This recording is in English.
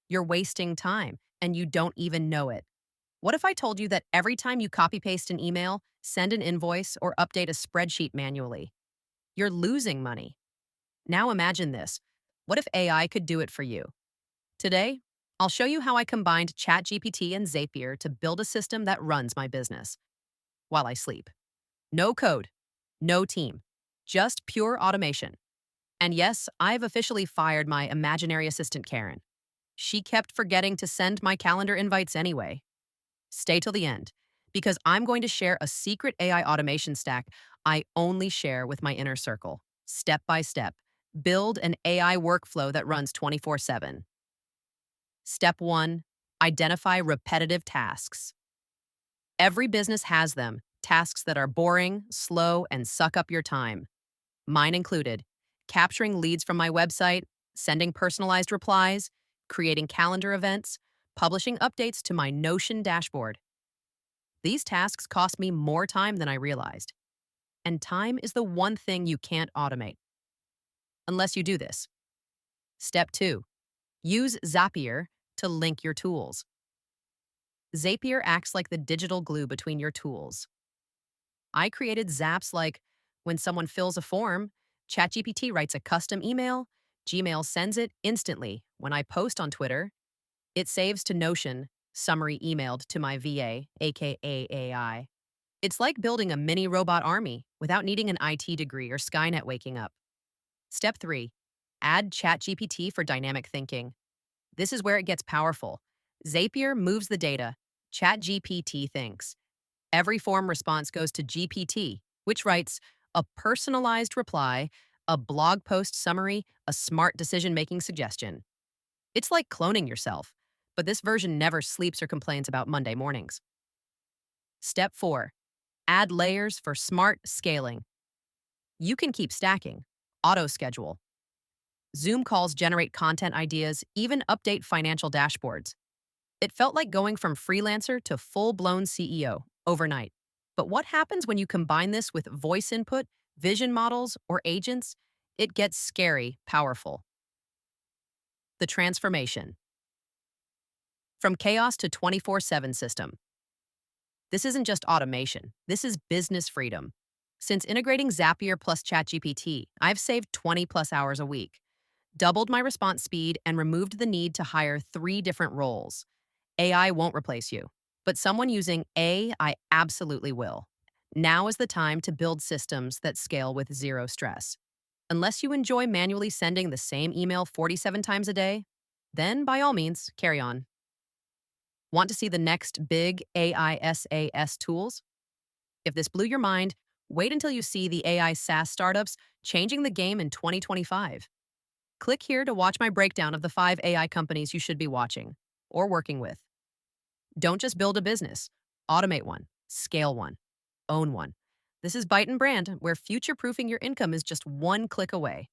You're wasting time, and you don't even know it. What if I told you that every time you copy paste an email, send an invoice, or update a spreadsheet manually, you're losing money? Now imagine this. What if AI could do it for you? Today, I'll show you how I combined ChatGPT and Zapier to build a system that runs my business while I sleep. No code, no team, just pure automation. And yes, I've officially fired my imaginary assistant, Karen. She kept forgetting to send my calendar invites anyway. Stay till the end, because I'm going to share a secret AI automation stack I only share with my inner circle. Step by step, build an AI workflow that runs 24/7. Step 1, identify repetitive tasks. Every business has them, tasks that are boring, slow, and suck up your time. Mine included capturing leads from my website, sending personalized replies, creating calendar events, publishing updates to my Notion dashboard. These tasks cost me more time than I realized. And time is the one thing you can't automate unless you do this. Step 2, use Zapier to link your tools. Zapier acts like the digital glue between your tools. I created zaps like when someone fills a form, ChatGPT writes a custom email, Gmail sends it instantly. When I post on Twitter, it saves to Notion, summary emailed to my VA, aka AI. It's like building a mini robot army without needing an IT degree or Skynet waking up. Step 3, add ChatGPT for dynamic thinking. This is where it gets powerful. Zapier moves the data, ChatGPT thinks. Every form response goes to GPT, which writes a personalized reply, a blog post summary, a smart decision making suggestion. It's like cloning yourself, but this version never sleeps or complains about Monday mornings. Step 4, add layers for smart scaling. You can keep stacking, auto schedule. Zoom calls generate content ideas, even update financial dashboards. It felt like going from freelancer to full blown CEO overnight. But what happens when you combine this with voice input, vision models, or agents? It gets scary, powerful. The transformation from chaos to 24/7 system. This isn't just automation, this is business freedom. Since integrating Zapier plus ChatGPT, I've saved 20 plus hours a week, doubled my response speed, and removed the need to hire 3 different roles. AI won't replace you, but someone using AI absolutely will. Now is the time to build systems that scale with zero stress. Unless you enjoy manually sending the same email 47 times a day, then by all means, carry on. Want to see the next big AI SaaS tools? If this blew your mind, wait until you see the AI SaaS startups changing the game in 2025. Click here to watch my breakdown of the 5 AI companies you should be watching or working with. Don't just build a business, automate one, scale one, own one. This is Byte and Brand, where future proofing your income is just one click away.